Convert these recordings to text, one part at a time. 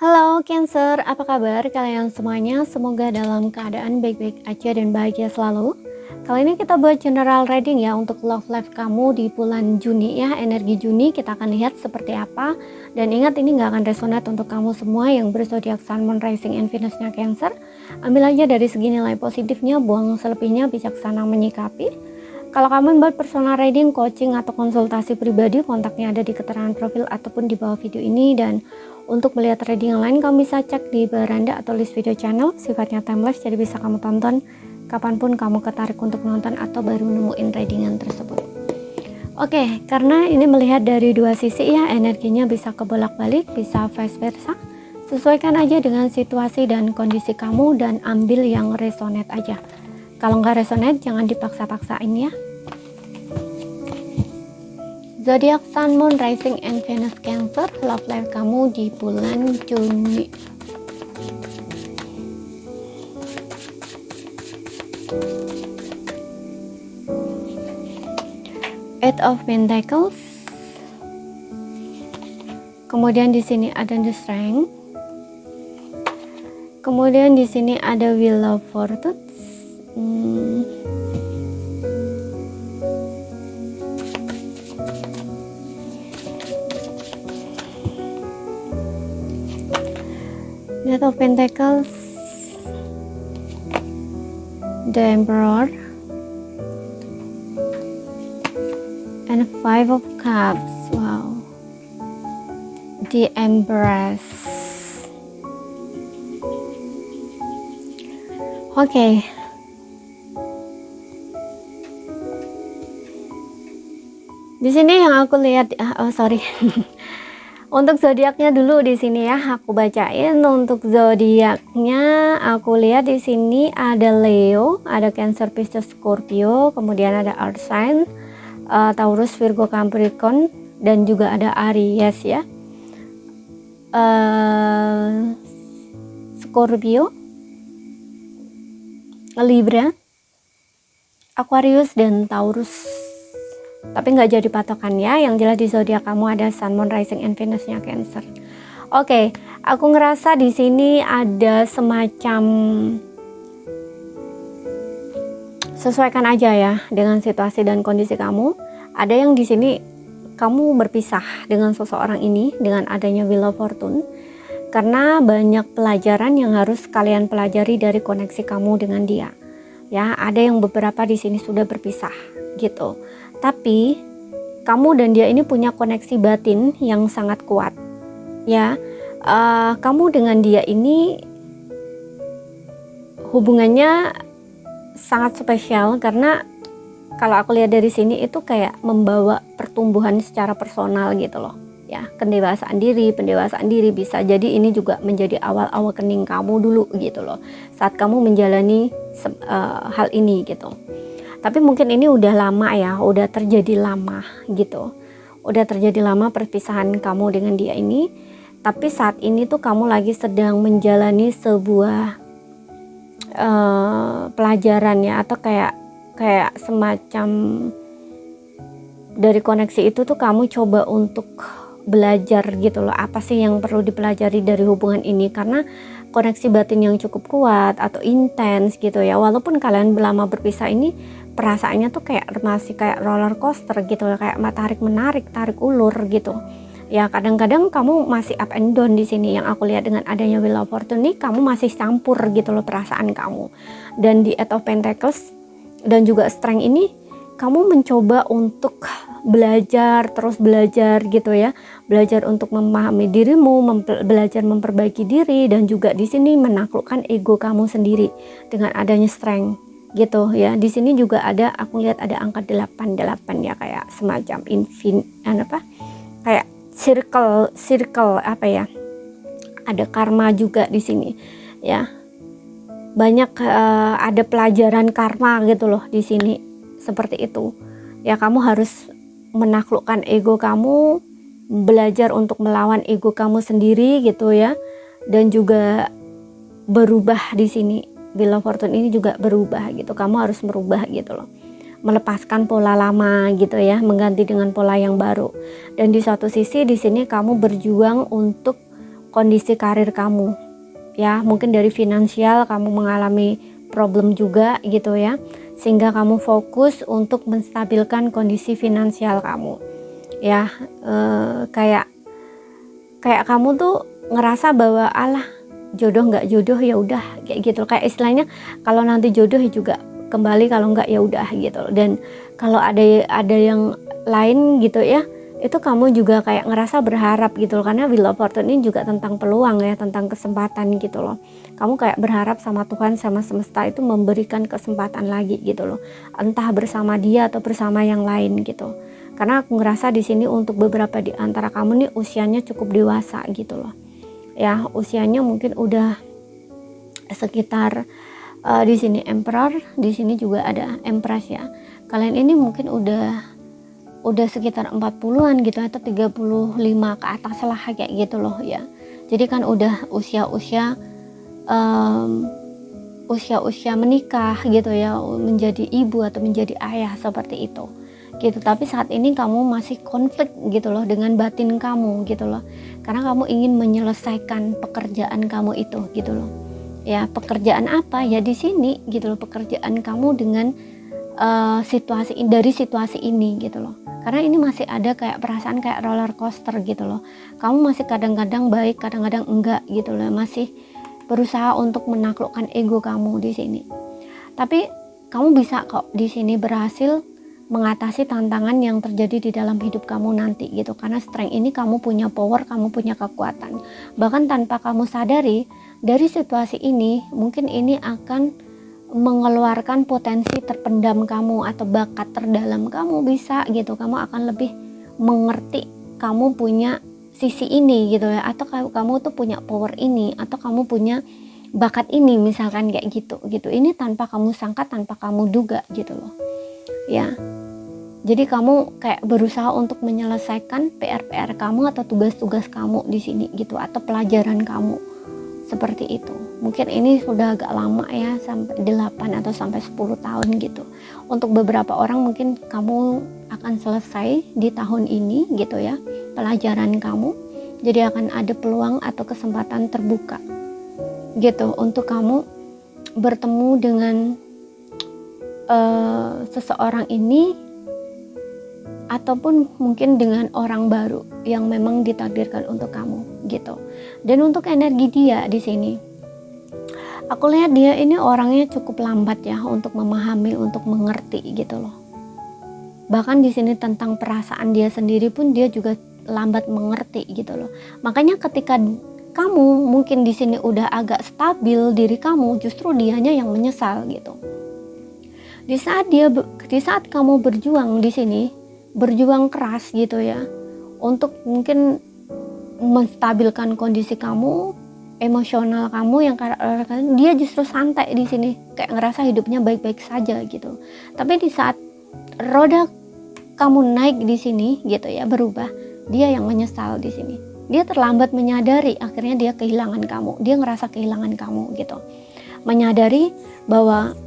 Halo Cancer, apa kabar kalian semuanya? Semoga dalam keadaan baik-baik aja dan bahagia selalu. Kali ini kita buat general reading ya untuk love life kamu di bulan Juni ya. Energi Juni kita akan lihat seperti apa. Dan ingat ini nggak akan resonate untuk kamu semua yang berzodiak Sun, Moon, Rising, and Venus-nya Cancer. Ambil aja dari segi nilai positifnya, buang selebihnya, bijaksana menyikapi. Kalau kamu buat personal reading, coaching, atau konsultasi pribadi, kontaknya ada di keterangan profil ataupun di bawah video ini. Dan untuk melihat reading yang lain, kamu bisa cek di beranda atau list video channel, sifatnya timeless, jadi bisa kamu tonton kapanpun kamu ketarik untuk nonton atau baru nemuin readingan tersebut. Oke, karena ini melihat dari dua sisi ya, energinya bisa kebolak-balik, bisa vice versa. Sesuaikan aja dengan situasi dan kondisi kamu dan ambil yang resonate aja. Kalau nggak resonate, jangan dipaksa-paksain ya. Zodiak Sun, Moon, Rising, and Venus Cancer, love life kamu di bulan Juni. Eight of Pentacles. Kemudian di sini ada the Strength. Kemudian di sini ada Wheel of Fortune. Knight of Pentacles, the Emperor, and Five of Cups. Wow, the Empress. Oke. Di sini yang aku lihat, untuk zodiaknya dulu di sini ya, aku bacain. Untuk zodiaknya, aku lihat di sini ada Leo, ada Cancer, Pisces, Scorpio, kemudian ada Earth sign, Taurus, Virgo, Capricorn, dan juga ada Aries ya. Scorpio, Libra, Aquarius, dan Taurus. Tapi nggak jadi patokan ya, yang jelas di zodiak kamu ada Sun, Moon, Rising, and Venus-nya Cancer. Oke, aku ngerasa di sini ada semacam sesuaikan aja ya dengan situasi dan kondisi kamu. Ada yang di sini kamu berpisah dengan seseorang ini dengan adanya Wheel of Fortune, karena banyak pelajaran yang harus kalian pelajari dari koneksi kamu dengan dia. Ya, ada yang beberapa di sini sudah berpisah gitu. Tapi kamu dan dia ini punya koneksi batin yang sangat kuat. Ya, kamu dengan dia ini hubungannya sangat spesial karena kalau aku lihat dari sini itu kayak membawa pertumbuhan secara personal gitu loh. Ya, pendewasaan diri bisa jadi ini juga menjadi awal awakening kamu dulu gitu loh. Saat kamu menjalani hal ini gitu. Tapi mungkin ini udah lama ya, udah terjadi lama gitu. Udah terjadi lama perpisahan kamu dengan dia ini. Tapi saat ini tuh kamu lagi sedang menjalani sebuah pelajaran ya, atau kayak semacam dari koneksi itu tuh kamu coba untuk belajar gitu loh, apa sih yang perlu dipelajari dari hubungan ini, karena koneksi batin yang cukup kuat atau intens gitu ya. Walaupun kalian lama berpisah ini perasaannya tuh masih kayak roller coaster gitu loh, kayak tarik menarik, tarik ulur gitu. Ya kadang-kadang kamu masih up and down di sini. Yang aku lihat dengan adanya Wheel of Fortune nih, kamu masih campur gitu loh perasaan kamu. Dan di Eight of Pentacles dan juga Strength ini, kamu mencoba untuk belajar, terus belajar gitu ya. Belajar untuk memahami dirimu, belajar memperbaiki diri, dan juga di sini menaklukkan ego kamu sendiri dengan adanya Strength gitu ya. Di sini juga ada, aku lihat ada angka 88 ya, kayak semacam kayak circle apa ya, ada karma juga di sini ya. Banyak ada pelajaran karma gitu loh di sini, seperti itu ya. Kamu harus menaklukkan ego kamu, belajar untuk melawan ego kamu sendiri gitu ya, dan juga berubah di sini. Wheel of Fortune ini juga berubah gitu, kamu harus merubah gitu loh, melepaskan pola lama gitu ya, mengganti dengan pola yang baru. Dan di satu sisi di sini kamu berjuang untuk kondisi karir kamu ya, mungkin dari finansial kamu mengalami problem juga gitu ya, sehingga kamu fokus untuk menstabilkan kondisi finansial kamu ya. Kayak kamu tuh ngerasa bahwa alah jodoh nggak jodoh ya udah kayak gitu, kayak istilahnya kalau nanti jodoh ya juga kembali, kalau nggak ya udah gitu. Dan kalau ada yang lain gitu ya, itu kamu juga kayak ngerasa berharap gitu loh, karena Wheel of Fortune ini juga tentang peluang ya, tentang kesempatan gitu loh. Kamu kayak berharap sama Tuhan, sama semesta itu memberikan kesempatan lagi gitu loh, entah bersama dia atau bersama yang lain gitu. Karena aku ngerasa di sini untuk beberapa di antara kamu nih usianya cukup dewasa gitu loh ya, usianya mungkin udah sekitar di sini Emperor, di sini juga ada Empress ya. Kalian ini mungkin udah sekitar 40-an gitu atau 35 ke atas lah kayak gitu loh ya. Jadi kan udah usia-usia menikah gitu ya, menjadi ibu atau menjadi ayah seperti itu gitu. Tapi saat ini kamu masih konflik gitu loh dengan batin kamu gitu loh, karena kamu ingin menyelesaikan pekerjaan kamu itu gitu loh ya. Pekerjaan apa ya di sini gitu loh, pekerjaan kamu dengan dari situasi ini gitu loh. Karena ini masih ada kayak perasaan kayak roller coaster gitu loh. Kamu masih kadang-kadang baik, kadang-kadang enggak gitu loh, masih berusaha untuk menaklukkan ego kamu di sini. Tapi kamu bisa kok di sini berhasil mengatasi tantangan yang terjadi di dalam hidup kamu nanti gitu. Karena strength ini kamu punya power, kamu punya kekuatan. Bahkan tanpa kamu sadari, dari situasi ini mungkin ini akan mengeluarkan potensi terpendam kamu atau bakat terdalam kamu, bisa gitu. Kamu akan lebih mengerti kamu punya sisi ini gitu ya, atau kamu tuh punya power ini, atau kamu punya bakat ini misalkan kayak gitu. Ini tanpa kamu sangka, tanpa kamu duga gitu loh ya. Jadi kamu kayak berusaha untuk menyelesaikan PR-PR kamu atau tugas-tugas kamu di sini gitu, atau pelajaran kamu seperti itu. Mungkin ini sudah agak lama ya, sampai 8 atau sampai 10 tahun gitu. Untuk beberapa orang mungkin kamu akan selesai di tahun ini gitu ya, pelajaran kamu. Jadi akan ada peluang atau kesempatan terbuka gitu untuk kamu bertemu dengan seseorang ini, ataupun mungkin dengan orang baru yang memang ditakdirkan untuk kamu gitu. Dan untuk energi dia di sini, aku lihat dia ini orangnya cukup lambat ya untuk memahami, untuk mengerti gitu loh. Bahkan di sini tentang perasaan dia sendiri pun dia juga lambat mengerti gitu loh. Makanya ketika kamu mungkin di sini udah agak stabil diri kamu, justru dianya yang menyesal gitu. Di saat kamu berjuang di sini, berjuang keras gitu ya, untuk mungkin menstabilkan kondisi kamu, emosional kamu, yang dia justru santai di sini, kayak ngerasa hidupnya baik-baik saja gitu. Tapi di saat roda kamu naik di sini gitu ya, berubah, dia yang menyesal di sini. Dia terlambat menyadari, akhirnya dia kehilangan kamu, dia ngerasa kehilangan kamu gitu. Menyadari bahwa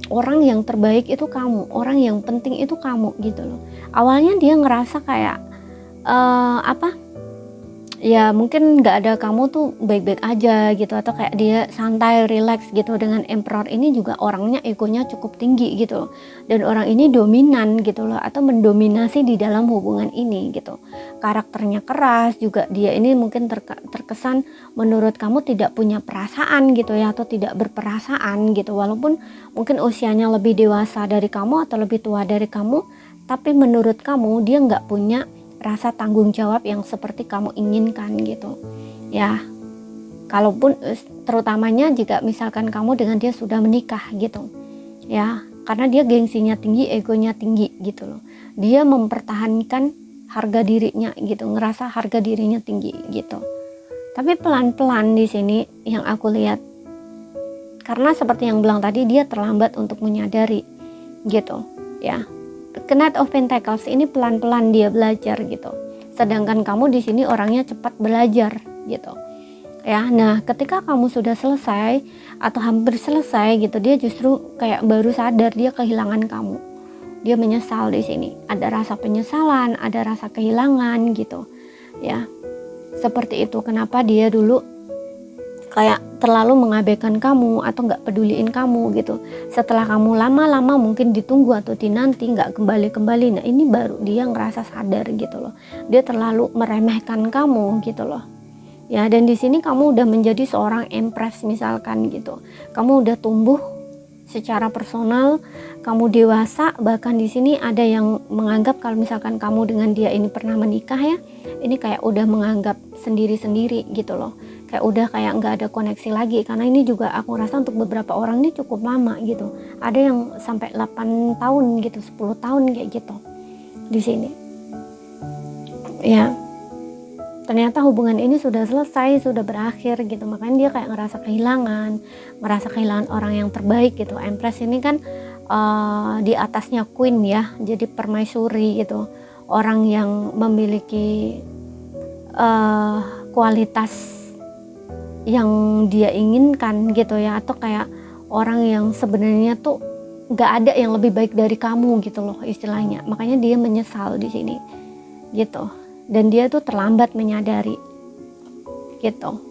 orang yang terbaik itu kamu, orang yang penting itu kamu gitu loh. Awalnya dia ngerasa kayak ya mungkin nggak ada kamu tuh baik-baik aja gitu, atau kayak dia santai, relax gitu. Dengan Emperor ini juga orangnya egonya cukup tinggi gitu, dan orang ini dominan gitu loh, atau mendominasi di dalam hubungan ini gitu. Karakternya keras juga, dia ini mungkin terkesan menurut kamu tidak punya perasaan gitu ya, atau tidak berperasaan gitu. Walaupun mungkin usianya lebih dewasa dari kamu atau lebih tua dari kamu, tapi menurut kamu dia nggak punya rasa tanggung jawab yang seperti kamu inginkan gitu ya. Kalaupun terutamanya jika misalkan kamu dengan dia sudah menikah gitu ya, karena dia gengsinya tinggi, egonya tinggi gitu loh. Dia mempertahankan harga dirinya gitu, ngerasa harga dirinya tinggi gitu. Tapi pelan-pelan di sini yang aku lihat, karena seperti yang bilang tadi, dia terlambat untuk menyadari gitu ya. Knight of Pentacles ini pelan-pelan dia belajar gitu. Sedangkan kamu di sini orangnya cepat belajar gitu. Ya, nah ketika kamu sudah selesai atau hampir selesai gitu, dia justru kayak baru sadar dia kehilangan kamu. Dia menyesal di sini. Ada rasa penyesalan, ada rasa kehilangan gitu. Ya. Seperti itu, kenapa dia dulu kayak terlalu mengabaikan kamu atau nggak peduliin kamu gitu. Setelah kamu lama-lama mungkin ditunggu atau dinanti nggak kembali-kembali, nah ini baru dia ngerasa sadar gitu loh. Dia terlalu meremehkan kamu gitu loh. Ya, dan di sini kamu udah menjadi seorang empress misalkan gitu. Kamu udah tumbuh secara personal, kamu dewasa, bahkan di sini ada yang menganggap kalau misalkan kamu dengan dia ini pernah menikah ya, ini kayak udah menganggap sendiri-sendiri gitu loh, kayak udah kayak nggak ada koneksi lagi, karena ini juga aku rasa untuk beberapa orang ini cukup lama gitu, ada yang sampai 8 tahun gitu, 10 tahun kayak gitu di sini ya. Ternyata hubungan ini sudah selesai, sudah berakhir gitu, makanya dia kayak ngerasa kehilangan orang yang terbaik gitu. Empress ini kan di atasnya queen ya, jadi permaisuri gitu, orang yang memiliki kualitas yang dia inginkan gitu ya, atau kayak orang yang sebenarnya tuh nggak ada yang lebih baik dari kamu gitu loh istilahnya. Makanya dia menyesal di sini gitu. Dan dia tuh terlambat menyadari gitu.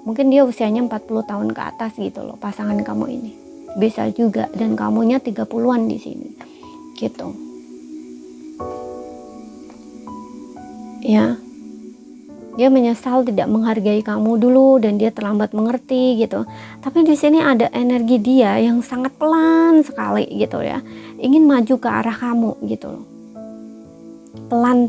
Mungkin dia usianya 40 tahun ke atas gitu loh pasangan kamu ini. Bisa juga, dan kamunya 30-an di sini. Gitu. Ya. Dia menyesal tidak menghargai kamu dulu dan dia terlambat mengerti gitu. Tapi di sini ada energi dia yang sangat pelan sekali gitu ya. Ingin maju ke arah kamu gitu loh. Pelan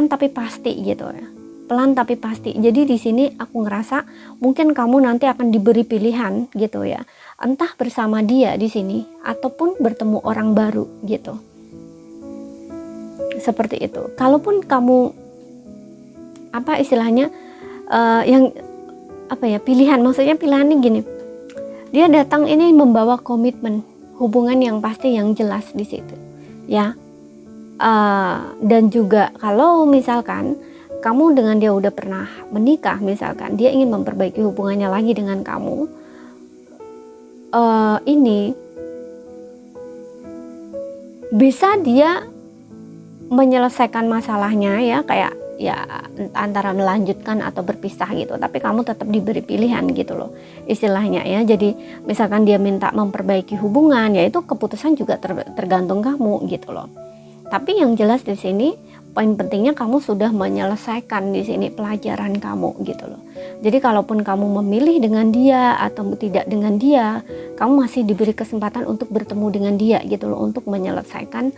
tapi pasti gitu ya. Pelan tapi pasti. Jadi di sini aku ngerasa mungkin kamu nanti akan diberi pilihan gitu ya. Entah bersama dia di sini ataupun bertemu orang baru gitu. Seperti itu. Kalaupun kamu apa istilahnya pilihan, maksudnya pilihannya gini. Dia datang ini membawa komitmen, hubungan yang pasti, yang jelas di situ. Ya. Dan juga kalau misalkan kamu dengan dia udah pernah menikah, misalkan dia ingin memperbaiki hubungannya lagi dengan kamu, ini bisa dia menyelesaikan masalahnya ya, kayak ya antara melanjutkan atau berpisah gitu, tapi kamu tetap diberi pilihan gitu loh istilahnya ya. Jadi misalkan dia minta memperbaiki hubungan, ya itu keputusan juga tergantung kamu gitu loh. Tapi yang jelas di sini poin pentingnya kamu sudah menyelesaikan di sini pelajaran kamu gitu loh. Jadi kalaupun kamu memilih dengan dia atau tidak dengan dia, kamu masih diberi kesempatan untuk bertemu dengan dia gitu loh, untuk menyelesaikan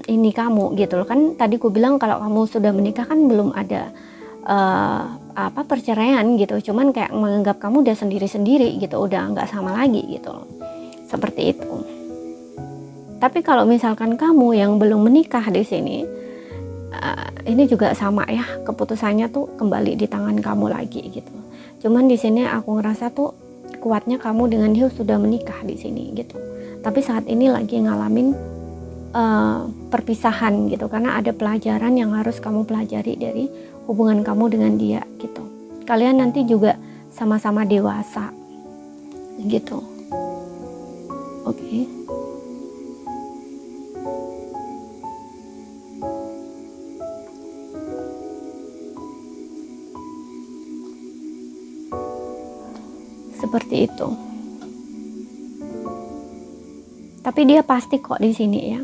ini kamu gitu loh. Kan tadi aku bilang kalau kamu sudah menikah kan belum ada perceraian gitu, cuman kayak menganggap kamu udah sendiri-sendiri gitu, udah nggak sama lagi gitu loh. Seperti itu. Tapi kalau misalkan kamu yang belum menikah di sini, ini juga sama ya, keputusannya tuh kembali di tangan kamu lagi gitu. Cuman di sini aku ngerasa tuh kuatnya kamu dengan dia sudah menikah di sini gitu. Tapi saat ini lagi ngalamin perpisahan gitu, karena ada pelajaran yang harus kamu pelajari dari hubungan kamu dengan dia gitu. Kalian nanti juga sama-sama dewasa gitu. Oke. Seperti itu. Tapi dia pasti kok di sini ya.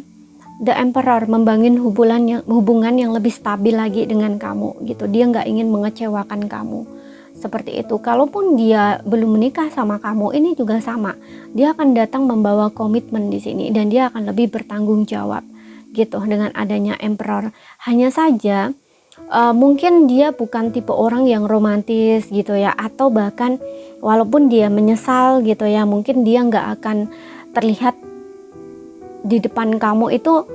The Emperor membangun hubungan yang lebih stabil lagi dengan kamu gitu. Dia nggak ingin mengecewakan kamu. Seperti itu. Kalaupun dia belum menikah sama kamu, ini juga sama. Dia akan datang membawa komitmen di sini dan dia akan lebih bertanggung jawab gitu dengan adanya Emperor. Hanya saja mungkin dia bukan tipe orang yang romantis gitu ya, atau bahkan walaupun dia menyesal gitu ya, mungkin dia nggak akan terlihat di depan kamu itu.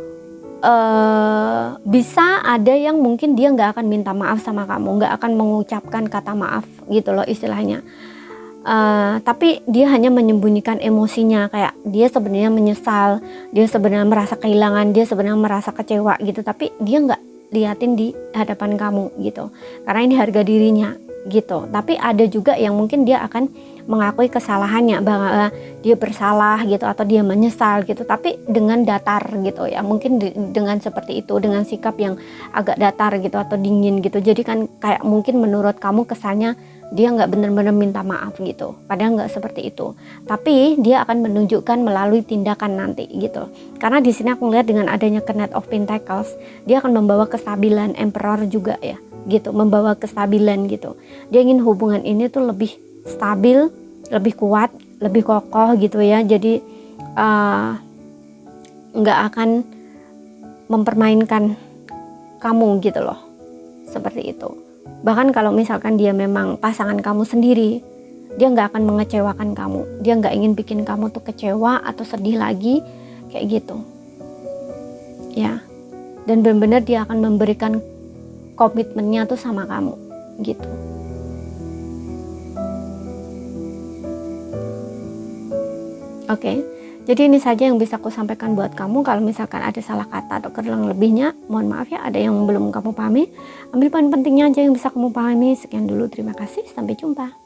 Bisa ada yang mungkin dia nggak akan minta maaf sama kamu, nggak akan mengucapkan kata maaf gitu loh istilahnya. Tapi dia hanya menyembunyikan emosinya, kayak dia sebenarnya menyesal, dia sebenarnya merasa kehilangan, dia sebenarnya merasa kecewa gitu, tapi dia nggak liatin di hadapan kamu gitu, karena ini harga dirinya gitu. Tapi ada juga yang mungkin dia akan mengakui kesalahannya, bahwa dia bersalah gitu atau dia menyesal gitu, tapi dengan datar gitu ya, mungkin dengan seperti itu, dengan sikap yang agak datar gitu atau dingin gitu. Jadi kan kayak mungkin menurut kamu kesannya dia nggak benar-benar minta maaf gitu, padahal nggak seperti itu, tapi dia akan menunjukkan melalui tindakan nanti gitu. Karena di sini aku lihat dengan adanya Knight of Pentacles, dia akan membawa kestabilan, Emperor juga ya gitu, membawa kestabilan gitu. Dia ingin hubungan ini tuh lebih stabil, lebih kuat, lebih kokoh gitu ya. Jadi nggak akan mempermainkan kamu gitu loh, seperti itu. Bahkan kalau misalkan dia memang pasangan kamu sendiri, dia nggak akan mengecewakan kamu, dia nggak ingin bikin kamu tuh kecewa atau sedih lagi kayak gitu ya. Dan benar-benar dia akan memberikan komitmennya tuh sama kamu gitu. Oke. Jadi ini saja yang bisa aku sampaikan buat kamu. Kalau misalkan ada salah kata atau kurang lebihnya, mohon maaf ya, ada yang belum kamu pahami. Ambil poin pentingnya aja yang bisa kamu pahami. Sekian dulu, terima kasih, sampai jumpa.